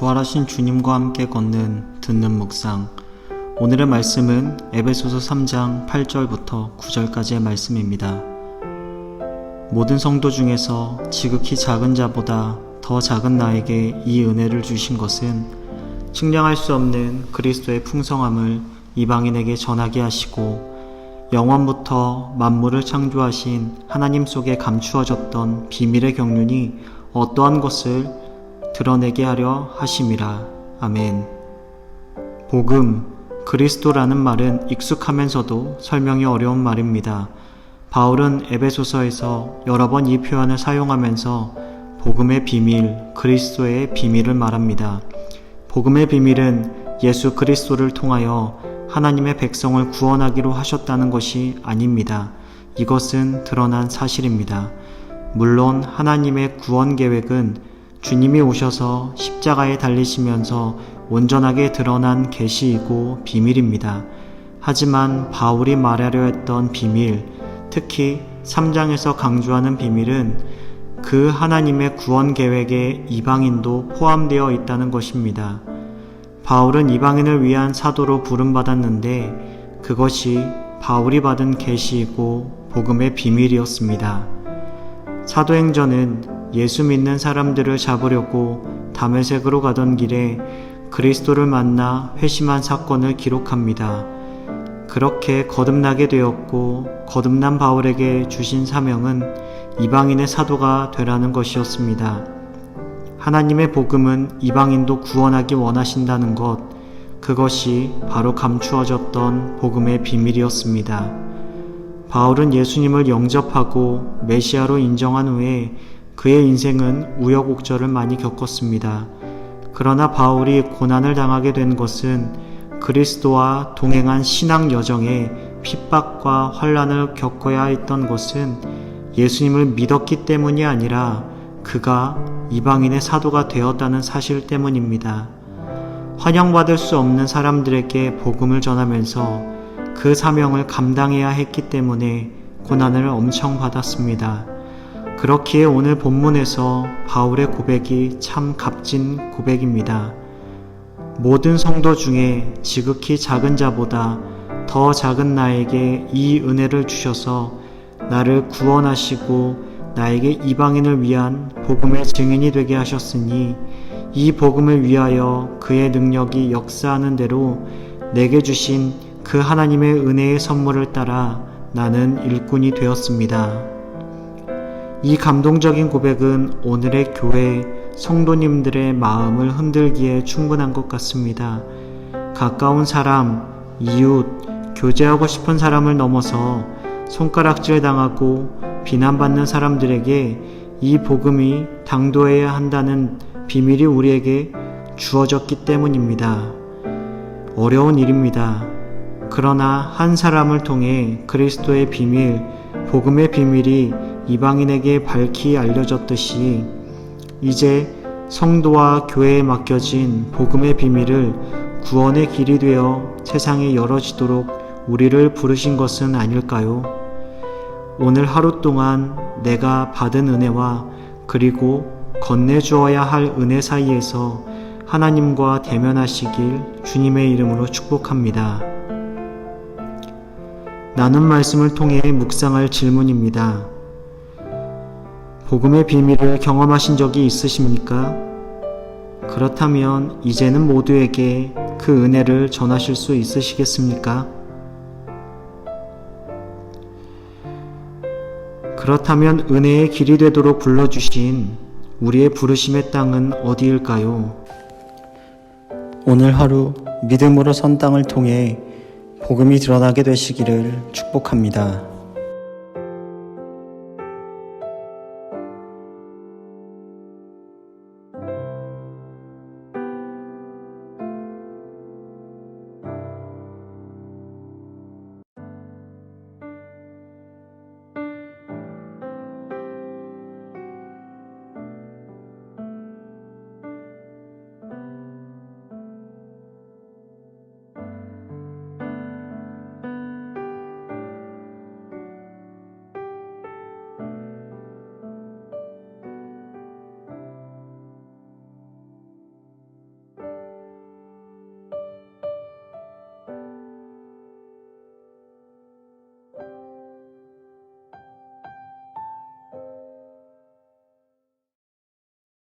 부활하신 주님과 함께 걷는 듣는 묵상. 오늘의 말씀은 에베소서 3장 8절부터 9절까지의 말씀입니다. 모든 성도 중에서 지극히 작은 자보다 더 작은 나에게 이 은혜를 주신 것은 측량할 수 없는 그리스도의 풍성함을 이방인에게 전하게 하시고 영원부터 만물을 창조하신 하나님 속에 감추어졌던 비밀의 경륜이 어떠한 것을 드러내게 하려 하심이라. 아멘. 복음, 그리스도라는 말은 익숙하면서도 설명이 어려운 말입니다. 바울은 에베소서에서 여러 번 이 표현을 사용하면서 복음의 비밀, 그리스도의 비밀을 말합니다. 복음의 비밀은 예수 그리스도를 통하여 하나님의 백성을 구원하기로 하셨다는 것이 아닙니다. 이것은 드러난 사실입니다. 물론 하나님의 구원 계획은 주님이 오셔서 십자가에 달리시면서 온전하게 드러난 계시이고 비밀입니다. 하지만 바울이 말하려 했던 비밀, 특히 3장에서 강조하는 비밀은 그 하나님의 구원 계획에 이방인도 포함되어 있다는 것입니다. 바울은 이방인을 위한 사도로 부름받았는데 그것이 바울이 받은 계시이고 복음의 비밀이었습니다. 사도행전은 예수 믿는 사람들을 잡으려고 다메섹으로 가던 길에 그리스도를 만나 회심한 사건을 기록합니다. 그렇게 거듭나게 되었고 거듭난 바울에게 주신 사명은 이방인의 사도가 되라는 것이었습니다. 하나님의 복음은 이방인도 구원하기 원하신다는 것, 그것이 바로 감추어졌던 복음의 비밀이었습니다. 바울은 예수님을 영접하고 메시아로 인정한 후에 그의 인생은 우여곡절을 많이 겪었습니다. 그러나 바울이 고난을 당하게 된 것은 그리스도와 동행한 신앙 여정에 핍박과 환난을 겪어야 했던 것은 예수님을 믿었기 때문이 아니라 그가 이방인의 사도가 되었다는 사실 때문입니다. 환영받을 수 없는 사람들에게 복음을 전하면서 그 사명을 감당해야 했기 때문에 고난을 엄청 받았습니다. 그렇기에 오늘 본문에서 바울의 고백이 참 값진 고백입니다. 모든 성도 중에 지극히 작은 자보다 더 작은 나에게 이 은혜를 주셔서 나를 구원하시고 나에게 이방인을 위한 복음의 증인이 되게 하셨으니 이 복음을 위하여 그의 능력이 역사하는 대로 내게 주신 그 하나님의 은혜의 선물을 따라 나는 일꾼이 되었습니다. 이 감동적인 고백은 오늘의 교회 성도님들의 마음을 흔들기에 충분한 것 같습니다. 가까운 사람, 이웃, 교제하고 싶은 사람을 넘어서 손가락질 당하고 비난받는 사람들에게 이 복음이 당도해야 한다는 비밀이 우리에게 주어졌기 때문입니다. 어려운 일입니다. 그러나 한 사람을 통해 그리스도의 비밀, 복음의 비밀이 이방인에게 밝히 알려졌듯이 이제 성도와 교회에 맡겨진 복음의 비밀을 구원의 길이 되어 세상에 열어지도록 우리를 부르신 것은 아닐까요? 오늘 하루 동안 내가 받은 은혜와 그리고 건네주어야 할 은혜 사이에서 하나님과 대면하시길 주님의 이름으로 축복합니다. 나눈 말씀을 통해 묵상할 질문입니다. 복음의 비밀을 경험하신 적이 있으십니까? 그렇다면 이제는 모두에게 그 은혜를 전하실 수 있으시겠습니까? 그렇다면 은혜의 길이 되도록 불러주신 우리의 부르심의 땅은 어디일까요? 오늘 하루 믿음으로 선 땅을 통해 복음이 드러나게 되시기를 축복합니다.